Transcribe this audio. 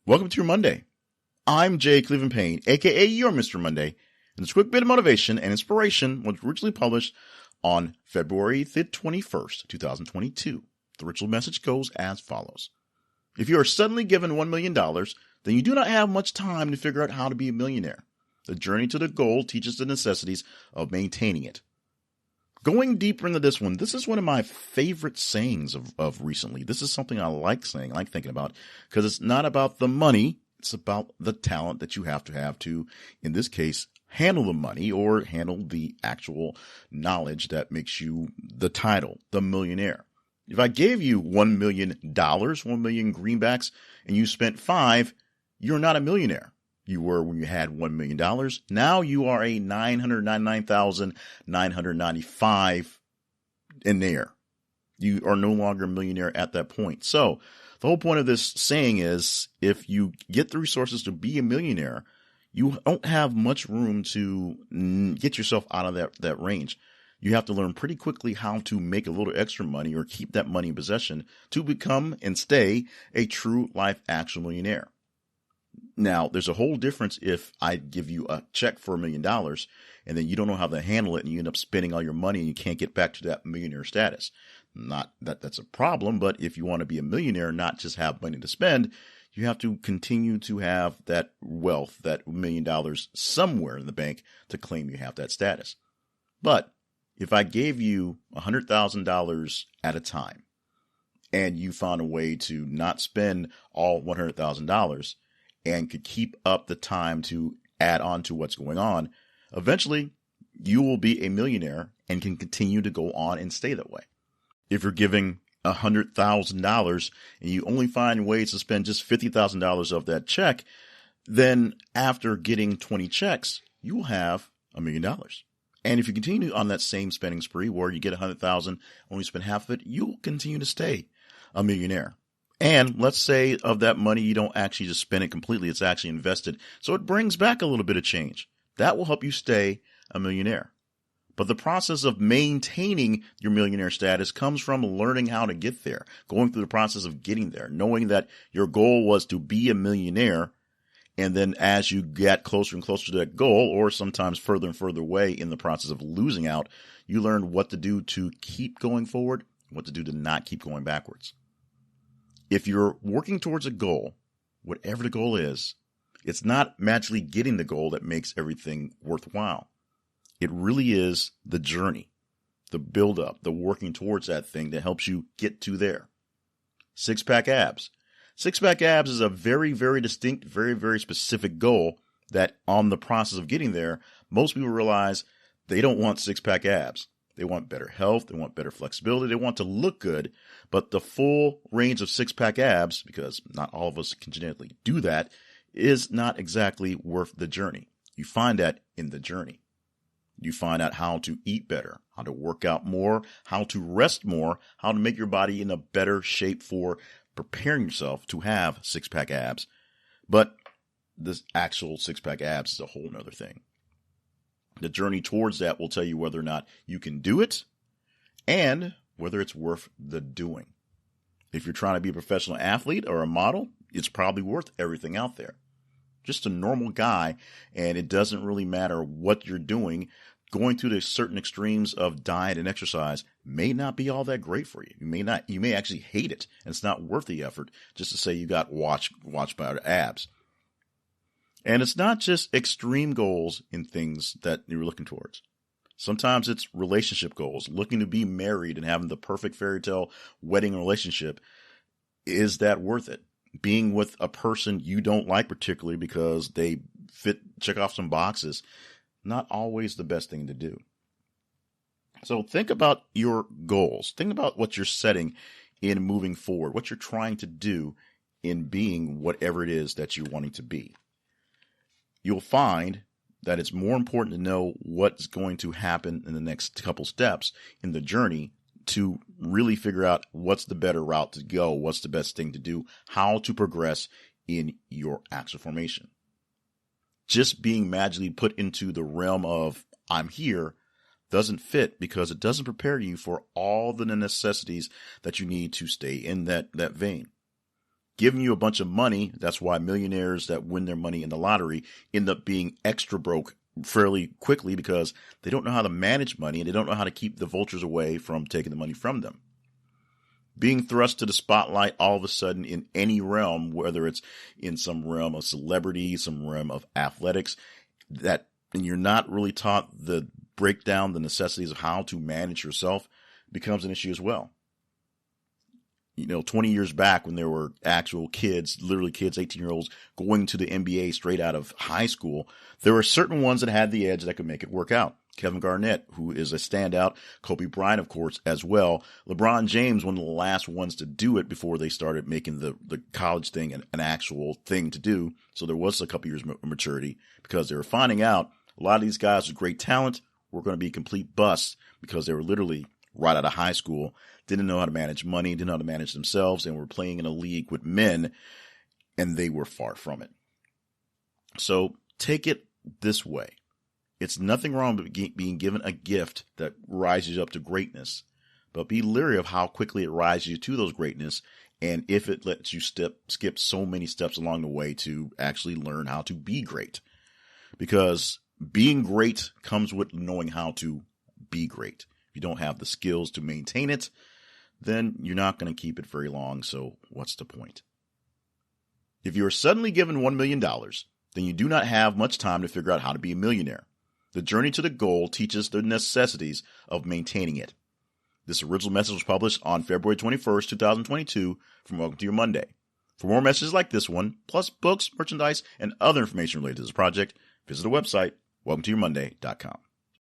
Welcome to your Monday. I'm J Cleveland Payne, aka your Mr. Monday, and this quick bit of motivation and inspiration was originally published on February the 21st, 2022. The ritual message goes as follows. If you are suddenly given $1 million, then you do not have much time to figure out how to be a millionaire. The journey to the goal teaches the necessities of maintaining it. Going deeper into this one, this is one of my favorite sayings of recently. This is something I like saying, I like thinking about, because it's not about the money. It's about the talent that you have to, in this case, handle the money or handle the actual knowledge that makes you the title, the millionaire. If I gave you $1 million, 1 million greenbacks, and you spent 5, you're not a millionaire. You were when you had $1 million. Now you are a $999,995 in there. You are no longer a millionaire at that point. So the whole point of this saying is if you get the resources to be a millionaire, you don't have much room to get yourself out of that range. You have to learn pretty quickly how to make a little extra money or keep that money in possession to become and stay a true life actual millionaire. Now, there's a whole difference if I give you a check for $1 million and then you don't know how to handle it and you end up spending all your money and you can't get back to that millionaire status. Not that that's a problem, but if you want to be a millionaire, not just have money to spend, you have to continue to have that wealth, that $1 million somewhere in the bank to claim you have that status. But if I gave you $100,000 at a time and you found a way to not spend all $100,000 and could keep up the time to add on to what's going on, eventually you will be a millionaire and can continue to go on and stay that way. If you're giving $100,000 and you only find ways to spend just $50,000 of that check, then after getting 20 checks, you will have $1 million. And if you continue on that same spending spree where you get $100,000, only spend half of it, you'll continue to stay a millionaire. And let's say of that money, you don't actually just spend it completely. It's actually invested. So it brings back a little bit of change. That will help you stay a millionaire. But the process of maintaining your millionaire status comes from learning how to get there, going through the process of getting there, knowing that your goal was to be a millionaire. And then as you get closer and closer to that goal, or sometimes further and further away in the process of losing out, you learn what to do to keep going forward, what to do to not keep going backwards. If you're working towards a goal, whatever the goal is, it's not magically getting the goal that makes everything worthwhile. It really is the journey, the build-up, the working towards that thing that helps you get to there. Six-pack abs. Six-pack abs is a very, very distinct, very, very specific goal that on the process of getting there, most people realize they don't want six-pack abs. They want better health. They want better flexibility. They want to look good. But the full range of six-pack abs, because not all of us can genetically do that, is not exactly worth the journey. You find that in the journey. You find out how to eat better, how to work out more, how to rest more, how to make your body in a better shape for preparing yourself to have six-pack abs. But this actual six-pack abs is a whole nother thing. The journey towards that will tell you whether or not you can do it and whether it's worth the doing. If you're trying to be a professional athlete or a model, it's probably worth everything out there. Just a normal guy, and it doesn't really matter what you're doing, going through the certain extremes of diet and exercise may not be all that great for you. You may actually hate it, and it's not worth the effort just to say you got watch by abs. And it's not just extreme goals in things that you're looking towards. Sometimes it's relationship goals, looking to be married and having the perfect fairy tale wedding relationship. Is that worth it? Being with a person you don't like particularly because they check off some boxes, not always the best thing to do. So think about your goals. Think about what you're setting in moving forward, what you're trying to do in being whatever it is that you're wanting to be. You'll find that it's more important to know what's going to happen in the next couple steps in the journey to really figure out what's the better route to go, what's the best thing to do, how to progress in your actual formation. Just being magically put into the realm of I'm here doesn't fit because it doesn't prepare you for all the necessities that you need to stay in that vein. giving you a bunch of money. That's why millionaires that win their money in the lottery end up being extra broke fairly quickly, because they don't know how to manage money and they don't know how to keep the vultures away from taking the money from them. Being thrust to the spotlight all of a sudden in any realm, whether it's in some realm of celebrity, some realm of athletics, and you're not really taught the breakdown, the necessities of how to manage yourself, becomes an issue as well. 20 years back when there were actual kids, literally kids, 18-year-olds, going to the NBA straight out of high school, there were certain ones that had the edge that could make it work out. Kevin Garnett, who is a standout, Kobe Bryant, of course, as well. LeBron James, one of the last ones to do it before they started making the college thing an actual thing to do. So there was a couple years of maturity, because they were finding out a lot of these guys with great talent were going to be complete busts, because they were literally right out of high school, didn't know how to manage money, didn't know how to manage themselves, and were playing in a league with men, and they were far from it. So take it this way. It's nothing wrong with being given a gift that rises you up to greatness, but be leery of how quickly it rises you to those greatness, and if it lets you skip so many steps along the way to actually learn how to be great. Because being great comes with knowing how to be great. If you don't have the skills to maintain it, then you're not going to keep it very long, so what's the point? If you are suddenly given $1 million, then you do not have much time to figure out how to be a millionaire. The journey to the goal teaches the necessities of maintaining it. This original message was published on February 21st, 2022 from Welcome to Your Monday. For more messages like this one, plus books, merchandise, and other information related to this project, visit the website, welcometoyourmonday.com.